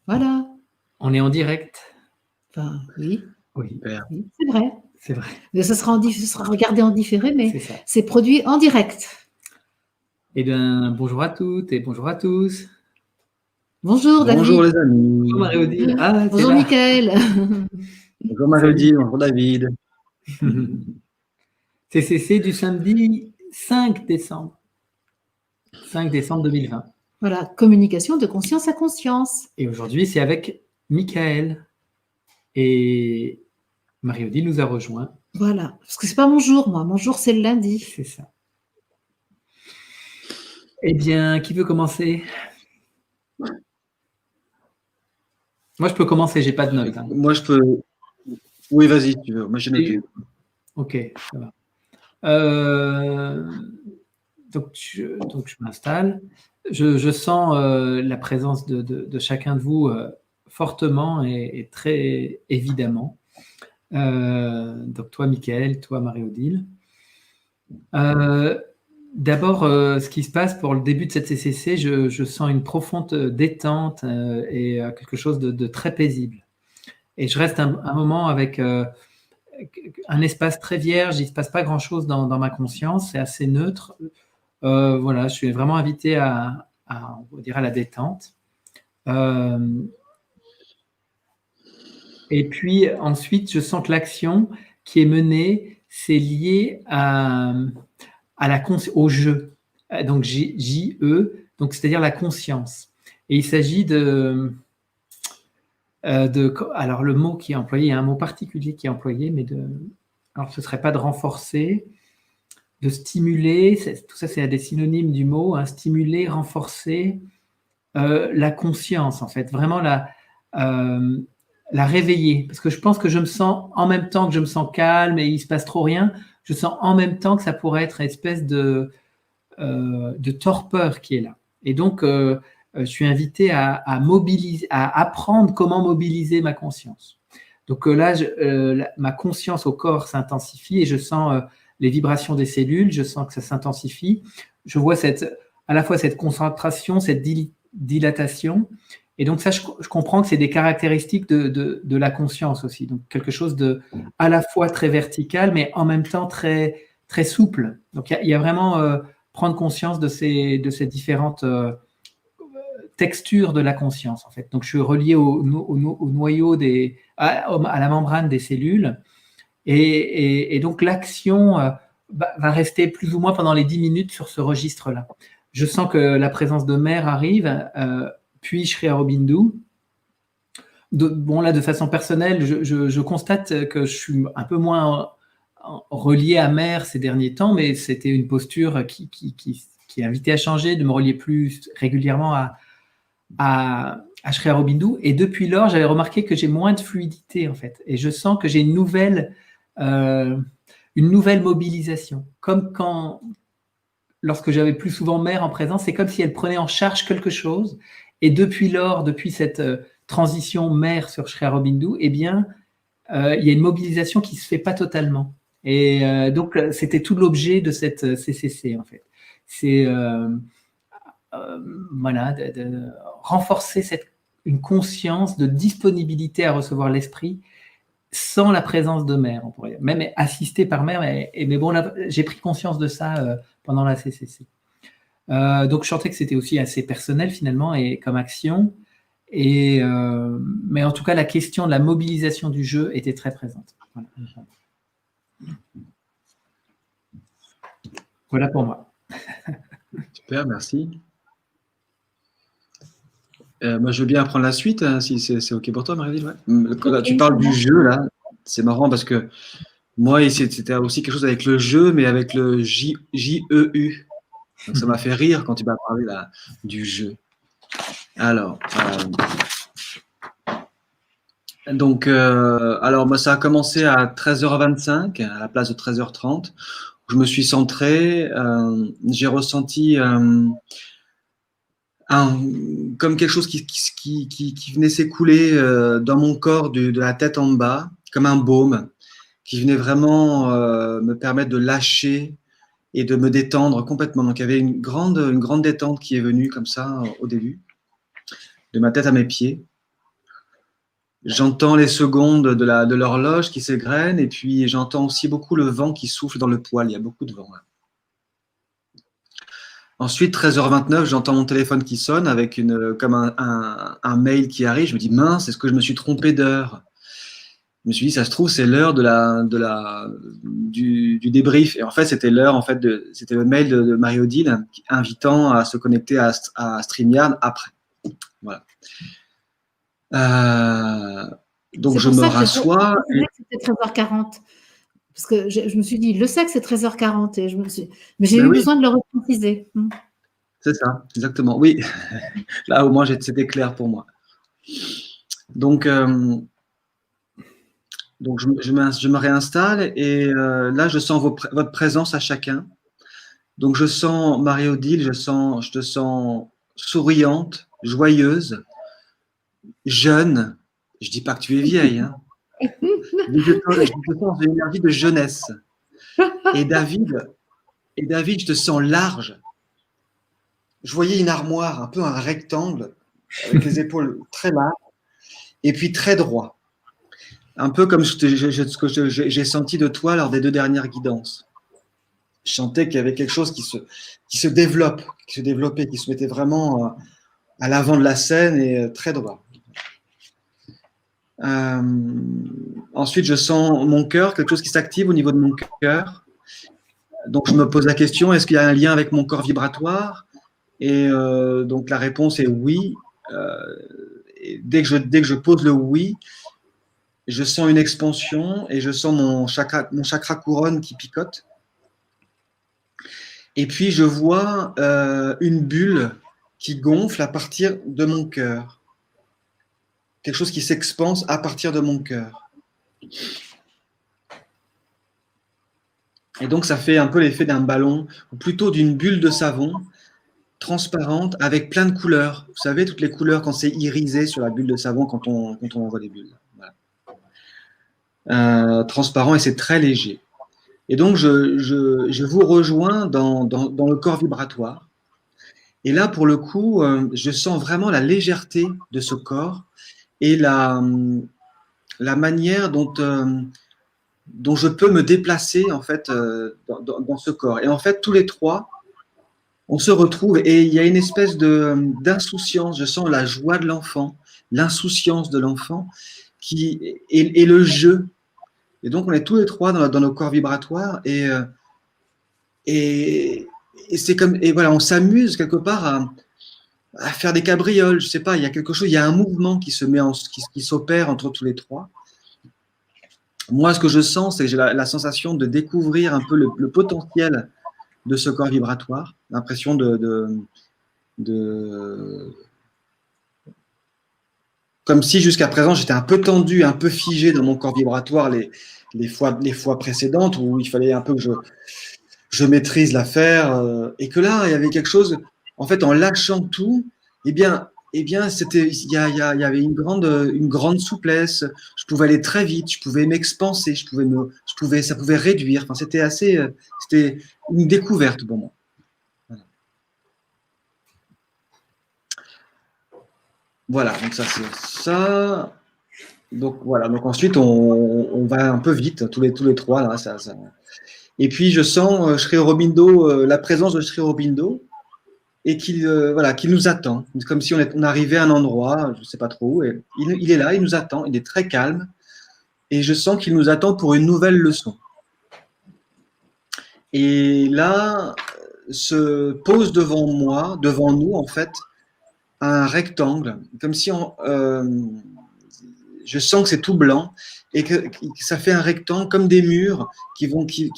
Voilà. On est en direct. Enfin, oui. Oui, Oui, c'est vrai. c'est vrai. Mais ça sera regardé en différé, mais C'est ça. c'est produit en direct. Eh bien, bonjour à toutes et bonjour à tous. Bonjour Bonjour David. les Bonjour amis. Marie-Odile. Ah, t'es Bonjour là. Mickaël. Bonjour Salut. Marie-Odile, bonjour David. CCC du samedi 5 décembre. 5 décembre 2020. Voilà, communication de conscience à conscience. Et aujourd'hui, c'est avec Michael. Et Marie-Odile nous a rejoint. Voilà, parce que c'est pas mon jour, moi. Mon jour, c'est le lundi. C'est ça. Eh bien, qui veut commencer? Moi, je peux commencer, j'ai pas de notes. Hein. Moi, je peux. Oui, vas-y, si tu veux. Moi, j'ai noté. Ok, ça va. Donc, je m'installe. Je sens la présence de chacun de vous fortement et très évidemment. Donc, toi, Michael, toi, Marie-Odile. D'abord, ce qui se passe pour le début de cette CCC, je sens une profonde détente et quelque chose de très paisible. Et je reste un moment avec un espace très vierge, il ne se passe pas grand-chose dans ma conscience, c'est assez neutre. Voilà, je suis vraiment invité on va dire à la détente. Et puis ensuite, je sens que l'action qui est menée, c'est lié au jeu. Donc J-E, donc c'est-à-dire la conscience. Et il s'agit alors le mot qui est employé, il y a un mot particulier qui est employé, mais alors ce ne serait pas de renforcer, de stimuler, tout ça c'est des synonymes du mot, hein, stimuler, renforcer la conscience en fait, vraiment la réveiller. Parce que je pense que je me sens, en même temps que je me sens calme et il ne se passe trop rien, je sens en même temps que ça pourrait être une espèce de torpeur qui est là. Et donc, je suis invité à mobiliser, à apprendre comment mobiliser ma conscience. Donc là, ma conscience au corps s'intensifie et je sens les vibrations des cellules, je sens que ça s'intensifie. Je vois à la fois cette concentration, cette dilatation. Et donc ça, je comprends que c'est des caractéristiques de la conscience aussi. Donc quelque chose à la fois très vertical, mais en même temps très, très souple. Donc il y a vraiment prendre conscience de ces différentes textures de la conscience, en fait. Donc, je suis relié au noyau à la membrane des cellules. Et donc, l'action va rester plus ou moins pendant les 10 minutes sur ce registre-là. Je sens que la présence de mère arrive, puis Sri Aurobindo. Bon, là, de façon personnelle, je constate que je suis un peu moins relié à mère ces derniers temps, mais c'était une posture qui invitait à changer, de me relier plus régulièrement à Sri Aurobindo. Et depuis lors, j'avais remarqué que j'ai moins de fluidité, en fait. Et je sens que j'ai une nouvelle mobilisation. Comme lorsque j'avais plus souvent mère en présence, c'est comme si elle prenait en charge quelque chose. Et depuis lors, depuis cette transition mère sur Sri Aurobindo, eh bien, il y a une mobilisation qui ne se fait pas totalement. Et donc, c'était tout l'objet de cette CCC, en fait. C'est voilà, de renforcer une conscience de disponibilité à recevoir l'esprit sans la présence de mère. On pourrait même assister par mère, mais bon, j'ai pris conscience de ça pendant la CCC. Donc, je sentais que c'était aussi assez personnel finalement et comme action. Mais en tout cas, la question de la mobilisation du jeu était très présente. Voilà pour moi. Super, merci. Moi, je veux bien apprendre la suite, hein, si c'est OK pour toi, Marie-Odile. Ouais. Quand tu parles du jeu, là, c'est marrant parce que moi, c'était aussi quelque chose avec le jeu, mais avec le J-E-U. Donc, ça m'a fait rire quand tu m'as parlé là, du jeu. Alors, moi, ça a commencé à 13h25, à la place de 13h30. Je me suis centré, j'ai ressenti comme quelque chose qui venait s'écouler dans mon corps de la tête en bas, comme un baume, qui venait vraiment me permettre de lâcher et de me détendre complètement. Donc, il y avait une grande détente qui est venue comme ça au début, de ma tête à mes pieds. J'entends les secondes de l'horloge qui s'égrènent et puis j'entends aussi beaucoup le vent qui souffle dans le poêle. Il y a beaucoup de vent là. Ensuite, 13h29, j'entends mon téléphone qui sonne avec comme un mail qui arrive. Je me dis, mince, est-ce que je me suis trompé d'heure? Je me suis dit, ça se trouve, c'est l'heure du débrief. Et en fait, c'était l'heure, c'était le mail de Marie-Odile invitant à se connecter à StreamYard après. Voilà. Donc, je me rassois. C'est vrai que c'était 13h40. Parce que je me suis dit, le sexe, c'est 13h40. Mais j'ai eu besoin de le repréciser. C'est ça, exactement. Oui, là, au moins, c'était clair pour moi. Donc, je me réinstalle et là, je sens votre présence à chacun. Donc, je sens Marie-Odile, je te sens souriante, joyeuse, jeune. Je dis pas que tu es vieille, hein. Je te sens une énergie de jeunesse. Et David, je te sens large. Je voyais une armoire, un peu un rectangle, avec les épaules très larges, et puis très droit. Un peu comme ce que j'ai senti de toi lors des 2 dernières guidances. Je sentais qu'il y avait quelque chose qui se développait, qui se mettait vraiment à l'avant de la scène et très droit. Ensuite, je sens mon cœur, quelque chose qui s'active au niveau de mon cœur. Donc, je me pose la question, est-ce qu'il y a un lien avec mon corps vibratoire? Et donc, la réponse est oui. Et dès que je pose le oui, je sens une expansion et je sens mon chakra couronne qui picote. Et puis, je vois une bulle qui gonfle à partir de mon cœur. Quelque chose qui s'expanse à partir de mon cœur. Et donc, ça fait un peu l'effet d'un ballon, ou plutôt d'une bulle de savon transparente avec plein de couleurs. Vous savez, toutes les couleurs quand c'est irisé sur la bulle de savon quand on envoie des bulles. Voilà. Transparent et c'est très léger. Et donc, je vous rejoins dans le corps vibratoire. Et là, pour le coup, je sens vraiment la légèreté de ce corps et la manière dont je peux me déplacer en fait dans ce corps. Et en fait, tous les trois, on se retrouve et il y a une espèce d'insouciance. Je sens la joie de l'enfant, l'insouciance de l'enfant et le jeu. Et donc, on est tous les trois dans nos corps vibratoires et c'est comme, et voilà, on s'amuse quelque part à faire des cabrioles. Je sais pas, il y a quelque chose, il y a un mouvement qui se met qui s'opère entre tous les trois. Moi, ce que je sens, c'est que j'ai la sensation de découvrir un peu le potentiel de ce corps vibratoire, l'impression comme si jusqu'à présent j'étais un peu tendu, un peu figé dans mon corps vibratoire les fois précédentes où il fallait un peu que je maîtrise l'affaire et que là il y avait quelque chose, en fait, en lâchant tout, eh bien c'était, il y avait une grande souplesse. Je pouvais aller très vite, je pouvais m'expanser, ça pouvait réduire. Enfin, c'était une découverte pour moi. Voilà, donc ça c'est ça. Donc voilà, donc ensuite on va un peu vite, tous les trois là. Ça. Et puis je sens Sri Aurobindo, la présence de Sri Aurobindo. Et qu'il nous attend, comme si on arrivait à un endroit, je ne sais pas trop où, et il est là, il nous attend, il est très calme, et je sens qu'il nous attend pour une nouvelle leçon. Et là, se pose devant nous, en fait, un rectangle, comme si je sens que c'est tout blanc, et que ça fait un rectangle comme des murs qui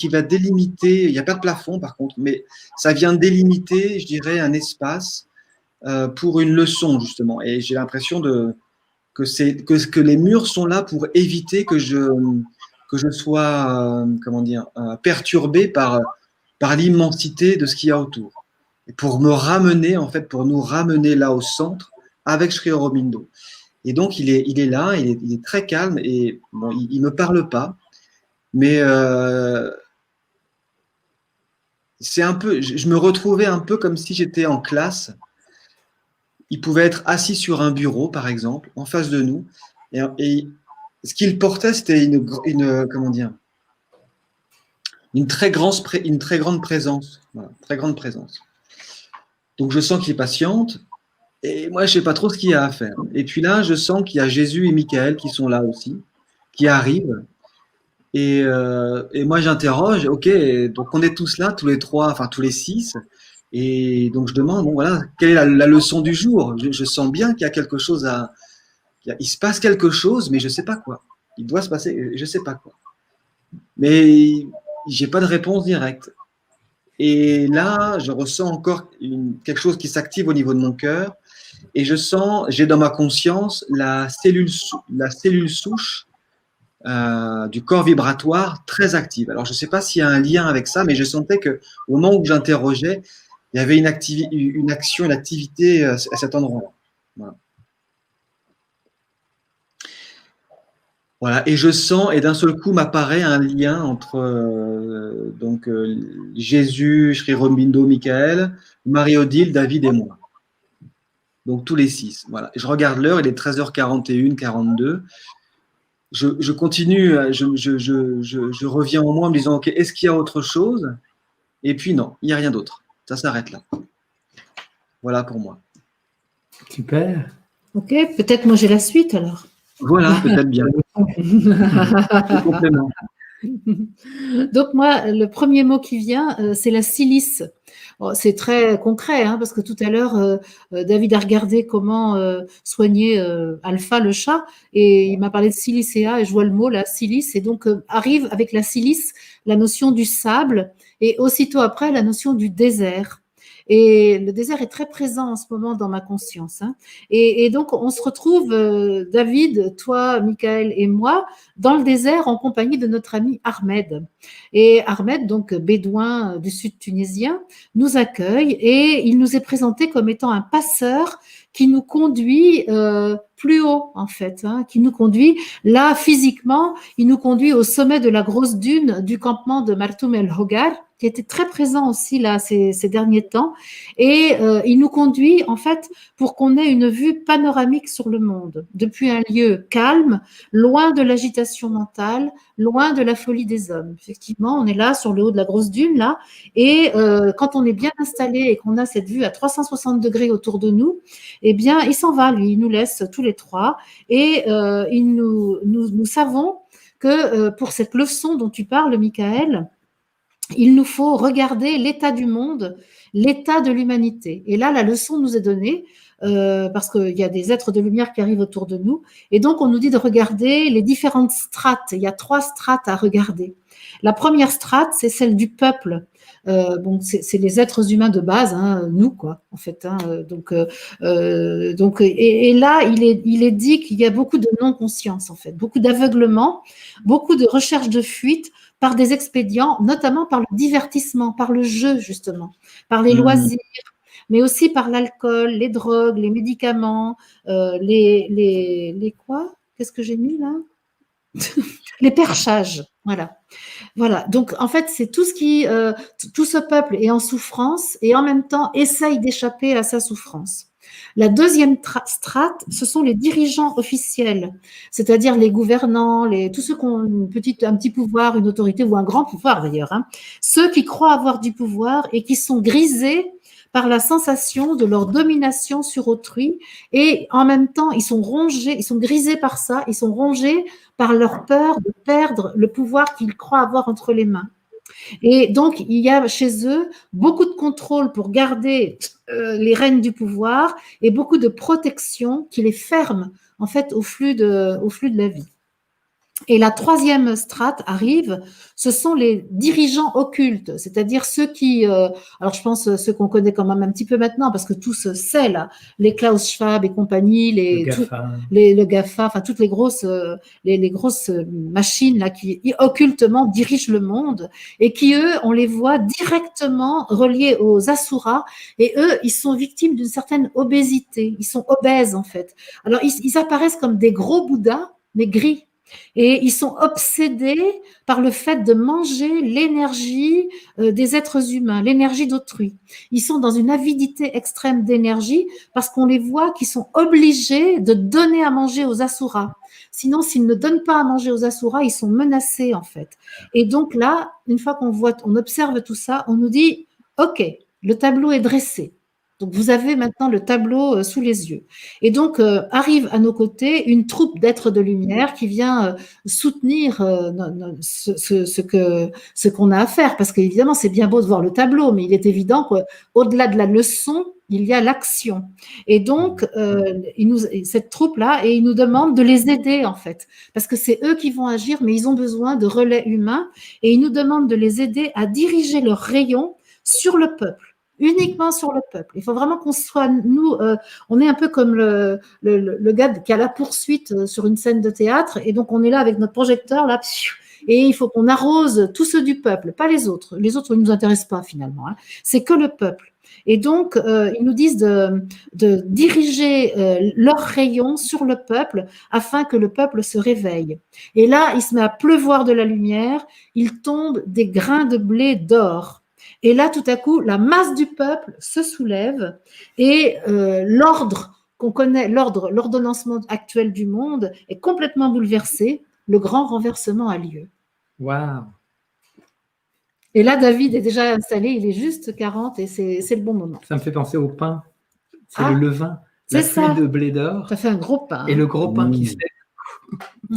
va délimiter, il n'y a pas de plafond par contre, mais ça vient délimiter, je dirais, un espace pour une leçon justement. Et j'ai l'impression que les murs sont là pour éviter que je sois perturbé par l'immensité de ce qu'il y a autour. Et pour me ramener, en fait, pour nous ramener là au centre avec Sri Aurobindo. Et donc, il est là, il est très calme et bon, il ne me parle pas, mais c'est un peu, je me retrouvais un peu comme si j'étais en classe. Il pouvait être assis sur un bureau, par exemple, en face de nous, Et ce qu'il portait, c'était comment dire, une très grande présence. Voilà, très grande présence. Donc, je sens qu'il patiente. Et moi, je sais pas trop ce qu'il y a à faire. Et puis là, je sens qu'il y a Jésus et Michael qui sont là aussi, qui arrivent. Et moi, j'interroge, ok, donc on est tous là, tous les trois, enfin tous les six. Et donc, je demande, bon, voilà, quelle est la leçon du jour? Je sens bien qu'il y a quelque chose il se passe quelque chose, mais je sais pas quoi. Il doit se passer, je sais pas quoi. Mais j'ai pas de réponse directe. Et là, je ressens encore quelque chose qui s'active au niveau de mon cœur. Et j'ai dans ma conscience la cellule souche du corps vibratoire très active. Alors, je ne sais pas s'il y a un lien avec ça, mais je sentais qu'au moment où j'interrogeais, il y avait une action, une activité à cet endroit-là. Voilà. Voilà. Et je sens, et d'un seul coup m'apparaît un lien entre Jésus, Sri Aurobindo, Michael, Marie-Odile, David et moi. Donc tous les six. Voilà. Et je regarde l'heure, il est 13h41, 42. Je continue, je reviens en moi en me disant, ok, est-ce qu'il y a autre chose? Et puis non, il n'y a rien d'autre. Ça s'arrête là. Voilà pour moi. Super. Ok, peut-être moi j'ai la suite alors. Voilà, peut-être bien. Complément. Donc moi, le premier mot qui vient, c'est la silice. Bon, c'est très concret, hein, parce que tout à l'heure, David a regardé comment soigner Alpha, le chat, et il m'a parlé de silicea, et je vois le mot, la silice, et donc arrive avec la silice la notion du sable, et aussitôt après la notion du désert. Et le désert est très présent en ce moment dans ma conscience. Hein. Et donc, on se retrouve, David, toi, Michael et moi, dans le désert en compagnie de notre ami Ahmed. Et Ahmed, donc bédouin du sud tunisien, nous accueille et il nous est présenté comme étant un passeur qui nous conduit plus haut, en fait, hein, qui nous conduit là physiquement, il nous conduit au sommet de la grosse dune du campement de Martoum el-Hogar, qui était très présent aussi là ces derniers temps, et il nous conduit en fait pour qu'on ait une vue panoramique sur le monde, depuis un lieu calme, loin de l'agitation mentale, loin de la folie des hommes. Effectivement, on est là sur le haut de la grosse dune là, et quand on est bien installé et qu'on a cette vue à 360 degrés autour de nous, eh bien, il s'en va, lui, il nous laisse tous les trois, et nous savons que pour cette leçon dont tu parles, Michael, il nous faut regarder l'état du monde, l'état de l'humanité. Et là, la leçon nous est donnée parce qu'il y a des êtres de lumière qui arrivent autour de nous. Et donc, on nous dit de regarder les différentes strates. Il y a 3 strates à regarder. La première strate, c'est celle du peuple. Bon, c'est les êtres humains de base, hein, nous, quoi, en fait. Hein, et là, il est dit qu'il y a beaucoup de non-conscience, en fait, beaucoup d'aveuglement, beaucoup de recherche de fuite par des expédients, notamment par le divertissement, par le jeu, justement, par les loisirs, mais aussi par l'alcool, les drogues, les médicaments, les quoi? Qu'est-ce que j'ai mis là? Les perchages, voilà. Voilà. Donc, en fait, c'est tout tout ce peuple est en souffrance et en même temps essaye d'échapper à sa souffrance. La deuxième strate, ce sont les dirigeants officiels, c'est-à-dire les gouvernants, tous ceux qui ont un petit pouvoir, une autorité ou un grand pouvoir d'ailleurs, hein, ceux qui croient avoir du pouvoir et qui sont grisés par la sensation de leur domination sur autrui et en même temps, ils sont rongés, ils sont grisés par ça, ils sont rongés par leur peur de perdre le pouvoir qu'ils croient avoir entre les mains. Et donc, il y a chez eux beaucoup de contrôle pour garder les rênes du pouvoir et beaucoup de protection qui les ferment en fait au flux de la vie. Et la troisième strate arrive, ce sont les dirigeants occultes, c'est-à-dire ceux qui, alors je pense ceux qu'on connaît quand même un petit peu maintenant, parce que tout se sait là, les Klaus Schwab et compagnie, le GAFA, enfin toutes les grosses machines là qui occultement dirigent le monde et qui eux, on les voit directement reliés aux asuras et eux, ils sont victimes d'une certaine obésité, ils sont obèses en fait. Alors ils apparaissent comme des gros bouddhas mais gris. Et ils sont obsédés par le fait de manger l'énergie des êtres humains, l'énergie d'autrui. Ils sont dans une avidité extrême d'énergie parce qu'on les voit qui sont obligés de donner à manger aux Asuras. Sinon, s'ils ne donnent pas à manger aux Asuras, ils sont menacés en fait. Et donc là, une fois on observe tout ça, on nous dit, OK, le tableau est dressé. Donc, vous avez maintenant le tableau sous les yeux. Et donc, arrive à nos côtés une troupe d'êtres de lumière qui vient soutenir ce qu'on a à faire. Parce qu'évidemment, c'est bien beau de voir le tableau, mais il est évident qu'au-delà de la leçon, il y a l'action. Et donc, cette troupe-là, et ils nous demandent de les aider, en fait. Parce que c'est eux qui vont agir, mais ils ont besoin de relais humains. Et ils nous demandent de les aider à diriger leurs rayons sur le peuple. Uniquement sur le peuple. Il faut vraiment qu'on soit, nous, on est un peu comme le gars qui a la poursuite sur une scène de théâtre, et donc on est là avec notre projecteur, là, et il faut qu'on arrose tous ceux du peuple, pas les autres. Les autres ne nous intéressent pas finalement, hein. C'est que le peuple. Et donc, ils nous disent de diriger leurs rayons sur le peuple afin que le peuple se réveille. Et là, il se met à pleuvoir de la lumière, il tombe des grains de blé d'or. Et là, tout à coup, la masse du peuple se soulève et l'ordre qu'on connaît, l'ordonnancement actuel du monde est complètement bouleversé. Le grand renversement a lieu. Waouh! Et là, David est déjà installé, il est juste 40 et c'est le bon moment. Ça me fait penser au pain. C'est le levain. C'est la ça. pluie de blé d'or. Ça fait un gros pain. Et le gros pain qui s'élève.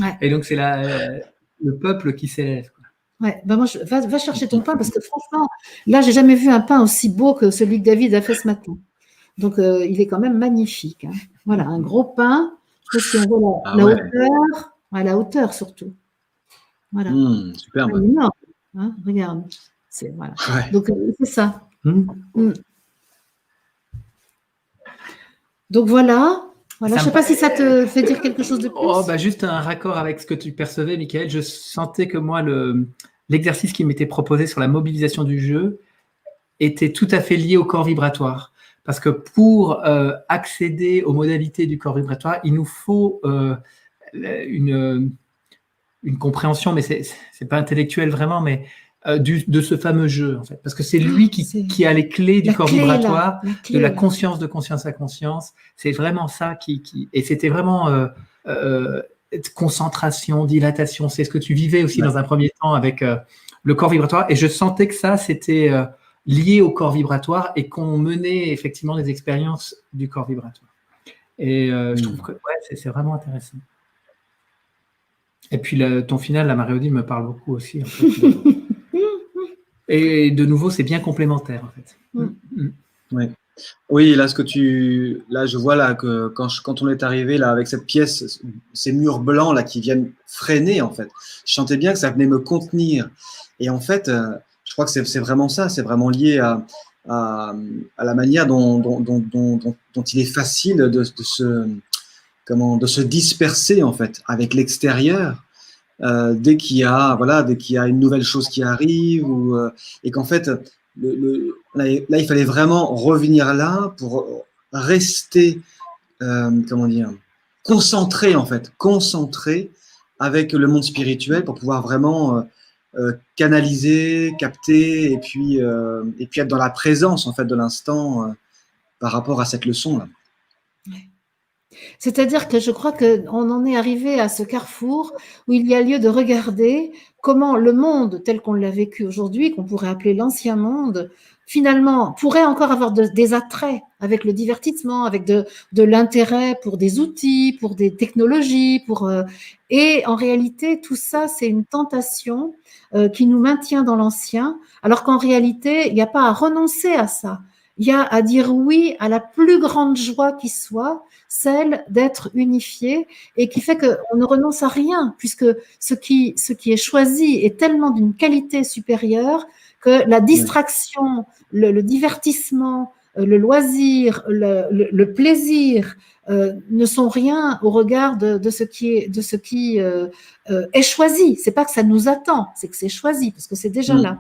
Ouais. Et donc, c'est le peuple qui s'élève. Ouais, ben moi, va chercher ton pain parce que franchement, là, j'ai jamais vu un pain aussi beau que celui que David a fait ce matin. Donc, il est quand même magnifique, hein. Voilà, un gros pain. Je sais pas si on voit la hauteur, à la hauteur surtout. Voilà. Superbe. C'est énorme, hein, regarde. Voilà. Ouais. Donc, c'est ça. Donc, voilà. Je ne sais pas si ça te fait dire quelque chose de plus. Juste un raccord avec ce que tu percevais, Michael. Je sentais que moi, l'exercice qui m'était proposé sur la mobilisation du jeu était tout à fait lié au corps vibratoire. Parce que pour accéder aux modalités du corps vibratoire, il nous faut une compréhension, mais c'est pas intellectuel vraiment, mais de ce fameux jeu, en fait. Parce que c'est lui qui a les clés du corps vibratoire, de la conscience de conscience à conscience. C'est vraiment ça et c'était vraiment concentration, dilatation. C'est ce que tu vivais aussi dans un premier temps avec le corps vibratoire. Et je sentais que ça, c'était lié au corps vibratoire et qu'on menait effectivement des expériences du corps vibratoire. Et je trouve que c'est vraiment intéressant. Et puis ton final, la Marie-Odile, me parle beaucoup aussi. En fait. Et de nouveau, c'est bien complémentaire en fait. Oui, là je vois là que quand on est arrivé là avec cette pièce, ces murs blancs là qui viennent freiner en fait. Je sentais bien que ça venait me contenir. Et en fait, je crois que c'est vraiment ça. C'est vraiment lié à la manière dont il est facile de se disperser en fait avec l'extérieur. Dès qu'il y a une nouvelle chose qui arrive et qu'en fait là il fallait vraiment revenir là pour rester concentré avec le monde spirituel pour pouvoir vraiment canaliser, capter et puis être dans la présence en fait de l'instant par rapport à cette leçon là. C'est-à-dire que je crois qu'on en est arrivé à ce carrefour où il y a lieu de regarder comment le monde tel qu'on l'a vécu aujourd'hui, qu'on pourrait appeler l'ancien monde, finalement pourrait encore avoir des attraits avec le divertissement, avec de l'intérêt pour des outils, pour des technologies, et en réalité tout ça c'est une tentation qui nous maintient dans l'ancien, alors qu'en réalité il n'y a pas à renoncer à ça. Il y a à dire oui à la plus grande joie qui soit, celle d'être unifié et qui fait qu'on ne renonce à rien, puisque ce qui est choisi est tellement d'une qualité supérieure que la distraction, le divertissement, le loisir, le plaisir ne sont rien au regard de ce qui est choisi. C'est pas que ça nous attend, c'est que c'est choisi, parce que c'est déjà là.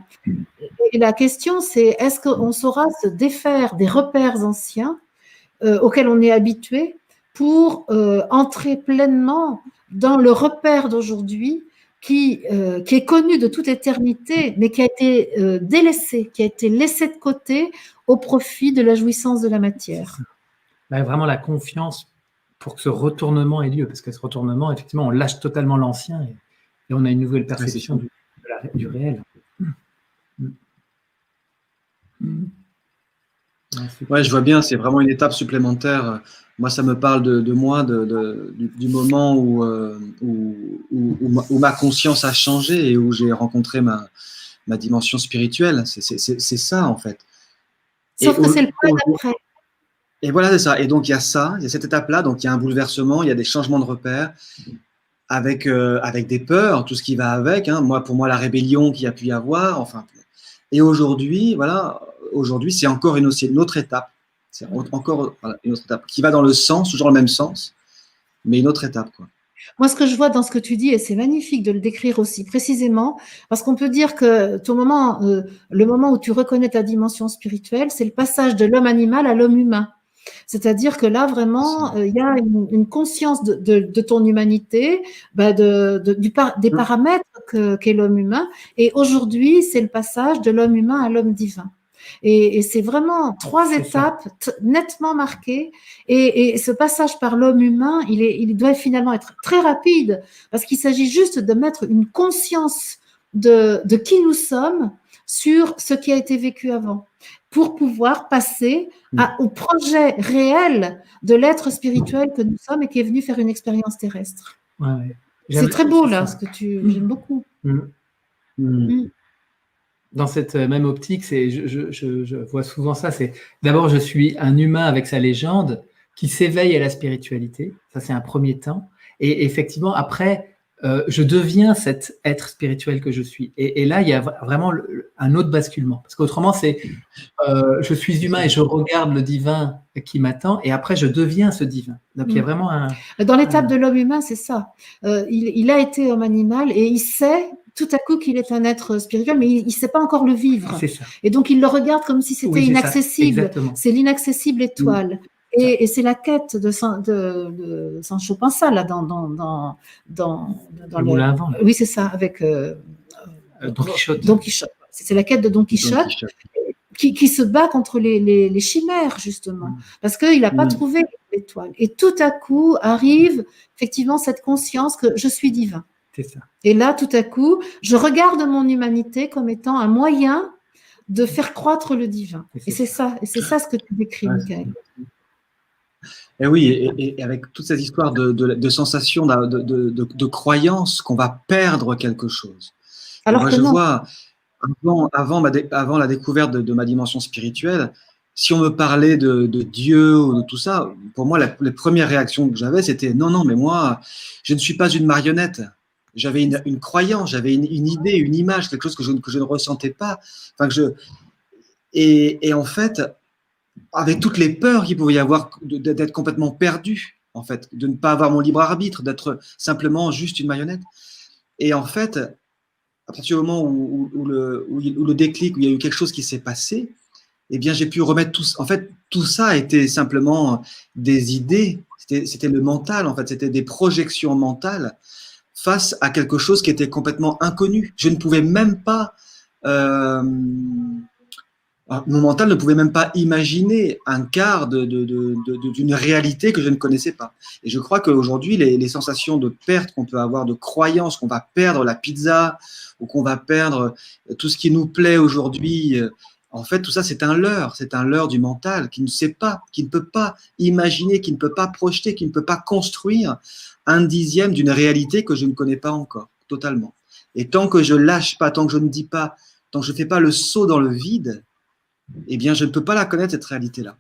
Et la question, c'est est-ce qu'on saura se défaire des repères anciens auxquels on est habitué pour entrer pleinement dans le repère d'aujourd'hui qui est connu de toute éternité, mais qui a été délaissé, qui a été laissé de côté au profit de la jouissance de la matière. Là, vraiment la confiance pour que ce retournement ait lieu, parce que ce retournement, effectivement, on lâche totalement l'ancien et on a une nouvelle perception du réel. Ouais, je vois bien, c'est vraiment une étape supplémentaire. Moi, ça me parle de moi, du moment où ma conscience a changé et où j'ai rencontré ma dimension spirituelle. C'est ça, en fait. Sauf que c'est le pas d'après. Et voilà, c'est ça. Et donc, il y a ça, il y a cette étape-là. Donc, il y a un bouleversement, il y a des changements de repères avec des peurs, tout ce qui va avec. Hein. Pour moi, la rébellion qu'il y a pu y avoir. Enfin. Et aujourd'hui, voilà, c'est encore une autre étape. C'est encore une autre étape qui va dans le sens, toujours le même sens, mais une autre étape, quoi. Moi, ce que je vois dans ce que tu dis, et c'est magnifique de le décrire aussi précisément, parce qu'on peut dire que le moment où tu reconnais ta dimension spirituelle, c'est le passage de l'homme animal à l'homme humain. C'est-à-dire que là, vraiment, il y a une conscience de ton humanité, des paramètres qu'est l'homme humain. Et aujourd'hui, c'est le passage de l'homme humain à l'homme divin. Et c'est vraiment 3 étapes nettement marquées. Et ce passage par l'homme humain, il doit finalement être très rapide, parce qu'il s'agit juste de mettre une conscience de qui nous sommes sur ce qui a été vécu avant, pour pouvoir passer au projet réel de l'être spirituel que nous sommes et qui est venu faire une expérience terrestre. Ouais. C'est très beau, là, ce que j'aime beaucoup. Dans cette même optique, je vois souvent ça. C'est d'abord, je suis un humain avec sa légende qui s'éveille à la spiritualité. Ça, c'est un premier temps. Et effectivement, après, je deviens cet être spirituel que je suis. Et là, il y a vraiment un autre basculement. Parce qu'autrement, c'est je suis humain et je regarde le divin qui m'attend, et après, je deviens ce divin. Donc, il y a vraiment un... Dans l'étape de l'homme humain, c'est ça. Il a été homme animal et il sait tout à coup qu'il est un être spirituel, mais il ne sait pas encore le vivre. C'est ça. Et donc, il le regarde comme si c'était inaccessible. C'est l'inaccessible étoile. Et c'est la quête de Sancho Panza, là, dans le moulin à vent. Oui, c'est ça, avec Don Quichotte. Don Quichotte. C'est la quête de Don Quichotte. Qui se bat contre les chimères, justement, parce qu'il n'a pas trouvé l'étoile. Et tout à coup arrive effectivement cette conscience que je suis divin. C'est ça. Et là, tout à coup, je regarde mon humanité comme étant un moyen de faire croître le divin. Et c'est ça ce que tu décris, Michael. Et oui, et avec toute cette histoire de sensation, de croyance qu'on va perdre quelque chose. Alors moi, que je non. vois, avant la découverte de ma dimension spirituelle, si on me parlait de Dieu ou de tout ça, pour moi, les premières réactions que j'avais, c'était non, mais moi, je ne suis pas une marionnette. J'avais une croyance, j'avais une idée, une image, quelque chose que je ne ressentais pas. Enfin, et en fait, avec toutes les peurs qu'il pouvait y avoir d'être complètement perdu, en fait, de ne pas avoir mon libre arbitre, d'être simplement juste une marionnette. Et en fait, à partir du moment où le déclic, où il y a eu quelque chose qui s'est passé, eh bien, j'ai pu remettre tout. En fait, tout ça était simplement des idées. C'était le mental, en fait. C'était des projections mentales face à quelque chose qui était complètement inconnu. Je ne pouvais même pas. Mon mental ne pouvait même pas imaginer un quart d'une réalité que je ne connaissais pas. Et je crois qu'aujourd'hui, les sensations de perte qu'on peut avoir, de croyance qu'on va perdre la pizza ou qu'on va perdre tout ce qui nous plaît aujourd'hui, en fait, tout ça, c'est un leurre du mental qui ne sait pas, qui ne peut pas imaginer, qui ne peut pas projeter, qui ne peut pas construire un dixième d'une réalité que je ne connais pas encore, totalement. Et tant que je lâche pas, tant que je ne dis pas, tant que je ne fais pas le saut dans le vide, eh bien, je ne peux pas la connaître, cette réalité-là.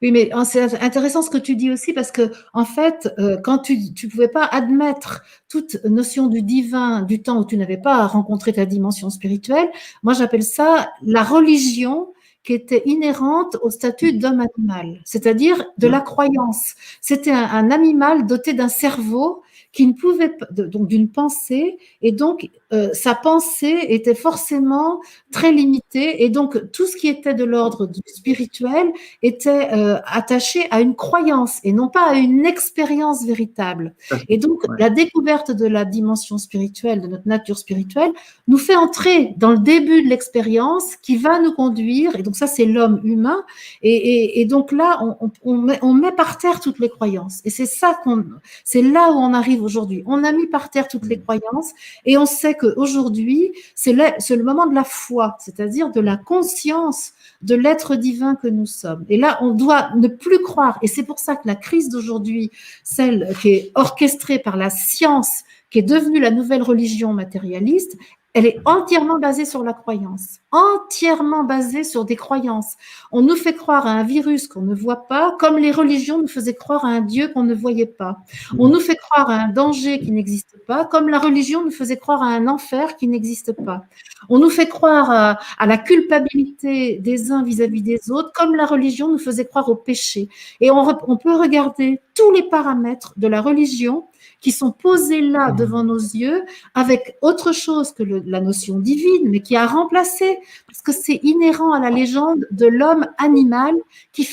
Oui, mais c'est intéressant ce que tu dis aussi, parce que, en fait, quand tu ne pouvais pas admettre toute notion du divin du temps où tu n'avais pas rencontré ta dimension spirituelle, moi j'appelle ça la religion qui était inhérente au statut d'homme animal, c'est-à-dire de la croyance. C'était un animal doté d'un cerveau qui ne pouvait pas, donc d'une pensée, et donc sa pensée était forcément très limitée et donc tout ce qui était de l'ordre du spirituel était attaché à une croyance et non pas à une expérience véritable. Et donc la découverte de la dimension spirituelle, de notre nature spirituelle, nous fait entrer dans le début de l'expérience qui va nous conduire, et donc ça c'est l'homme humain, et donc là on met par terre toutes les croyances. Et c'est là où on arrive aujourd'hui. On a mis par terre toutes les croyances et on sait qu'aujourd'hui, c'est le moment de la foi, c'est-à-dire de la conscience de l'être divin que nous sommes. Et là, on doit ne plus croire. Et c'est pour ça que la crise d'aujourd'hui, celle qui est orchestrée par la science, qui est devenue la nouvelle religion matérialiste, elle est entièrement basée sur la croyance, entièrement basée sur des croyances. On nous fait croire à un virus qu'on ne voit pas, comme les religions nous faisaient croire à un Dieu qu'on ne voyait pas. On nous fait croire à un danger qui n'existe pas, comme la religion nous faisait croire à un enfer qui n'existe pas. On nous fait croire à la culpabilité des uns vis-à-vis des autres, comme la religion nous faisait croire au péché. Et on peut regarder tous les paramètres de la religion qui sont posés là devant nos yeux avec autre chose que la notion divine, mais qui a remplacé, parce que c'est inhérent à la légende de l'homme animal qui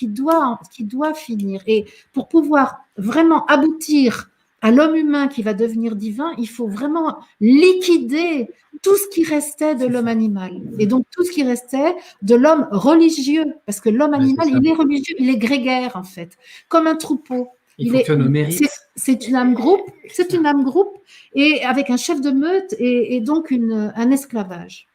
doit finir. Et pour pouvoir vraiment aboutir à l'homme humain qui va devenir divin, il faut vraiment liquider tout ce qui restait de l'homme animal. Et donc, tout ce qui restait de l'homme religieux, parce que l'homme animal, il est religieux, il est grégaire, en fait, comme un troupeau. Il fonctionne au mérite. C'est une âme groupe, et avec un chef de meute et donc un esclavage.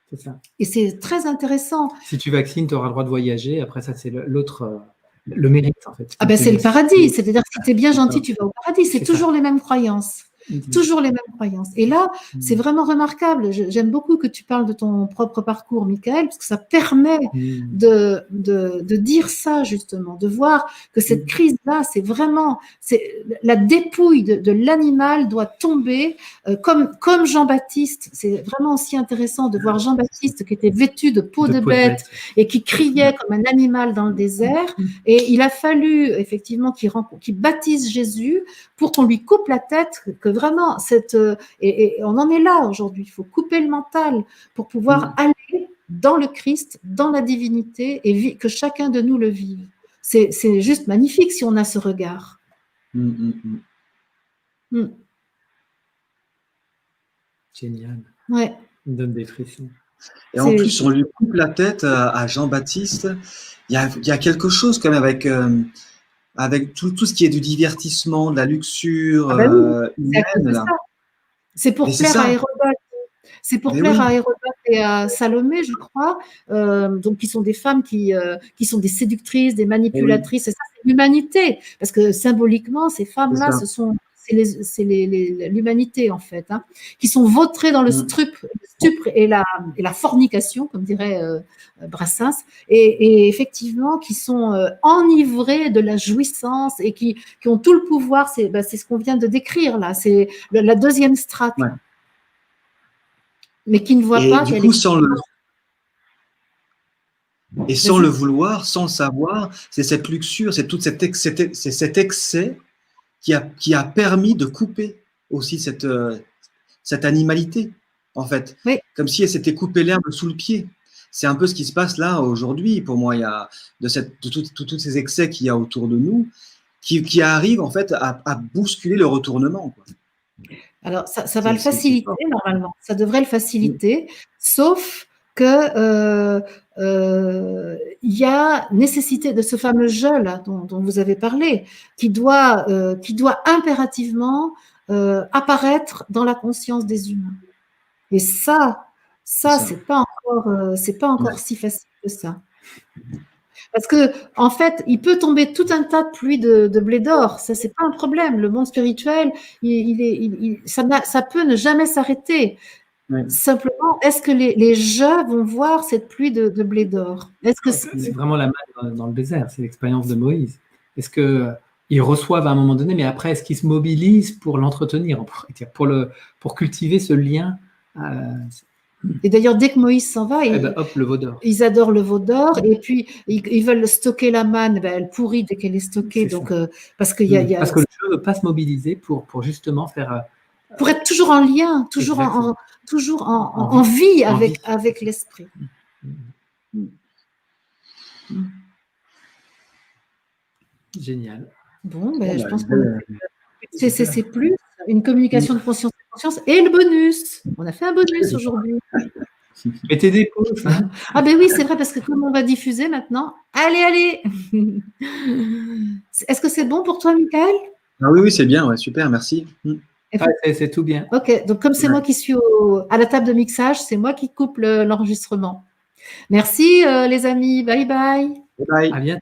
C'est ça. Et c'est très intéressant. Si tu vaccines, tu auras le droit de voyager. Après, ça, c'est l'autre, le mérite, en fait. Ah ben, c'est le paradis. C'est-à-dire que si tu es bien gentil, tu vas au paradis. C'est toujours les mêmes croyances. Toujours les mêmes croyances. Et là, c'est vraiment remarquable. J'aime beaucoup que tu parles de ton propre parcours, Michael, parce que ça permet de dire ça, justement, de voir que cette crise-là, c'est la dépouille de l'animal doit tomber, comme Jean-Baptiste. C'est vraiment aussi intéressant de voir Jean-Baptiste qui était vêtu de peau de bête et qui criait comme un animal dans le désert. Et il a fallu, effectivement, qu'il baptise Jésus pour qu'on lui coupe la tête, que vraiment, et on en est là aujourd'hui. Il faut couper le mental pour pouvoir aller dans le Christ, dans la divinité, et que chacun de nous le vive. C'est juste magnifique si on a ce regard. Génial. Ouais. Il me donne des frissons. Et en plus, on lui coupe la tête à Jean-Baptiste. Il y a quelque chose quand même avec tout ce qui est du divertissement, de la luxure humaine. Là. C'est pour plaire à Hérodote. C'est pour plaire à Hérodote et à Salomé, je crois, donc qui sont des femmes qui sont des séductrices, des manipulatrices. Et ça, c'est l'humanité, parce que symboliquement, ces femmes-là, c'est l'humanité en fait, hein, qui sont vautrées dans le stupre et la fornication, comme dirait Brassens, et effectivement qui sont enivrées de la jouissance et qui ont tout le pouvoir. C'est ce qu'on vient de décrire là, c'est la deuxième strate, mais qui ne voit pas. Du coup, sans le vouloir, sans le savoir, c'est cette luxure, c'est tout cet excès qui a permis de couper aussi cette animalité, en fait. Comme si elle s'était coupée l'herbe sous le pied. C'est un peu ce qui se passe là aujourd'hui, pour moi. Il y a tous ces excès qu'il y a autour de nous qui arrivent, en fait, à bousculer le retournement, quoi. Alors, ça va le faciliter, normalement. Ça devrait le faciliter, sauf que il y a nécessité de ce fameux jeu là dont vous avez parlé, qui doit impérativement apparaître dans la conscience des humains. Et ça c'est pas encore si facile que ça. Parce que en fait, il peut tomber tout un tas de pluies de blé d'or. Ça, c'est pas un problème. Le monde spirituel, ça peut ne jamais s'arrêter. Simplement, est-ce que les jeux vont voir cette pluie de blé d'or? C'est vraiment la manne dans le désert, c'est l'expérience de Moïse. Est-ce qu'ils reçoivent à un moment donné, mais après, est-ce qu'ils se mobilisent pour l'entretenir, pour cultiver ce lien Et d'ailleurs, dès que Moïse s'en va, le veau d'or. Ils adorent le veau d'or, et puis ils veulent stocker la manne, elle pourrit dès qu'elle est stockée. Donc, parce que le jeu ne veut pas se mobiliser pour justement faire Pour être toujours en lien, toujours en vie avec l'esprit. Génial. Bon, ben, je pense que c'est plus une communication de conscience et conscience. Et le bonus, on a fait un bonus aujourd'hui. Mettez des pauses. Hein. Ah ben oui, c'est vrai, parce que comme on va diffuser maintenant, allez. Est-ce que c'est bon pour toi, Michael? Ah oui, c'est bien, ouais, super, merci. C'est tout bien. Ok, donc comme c'est moi qui suis à la table de mixage, c'est moi qui coupe l'enregistrement. Merci les amis, bye bye. Bye. À bientôt.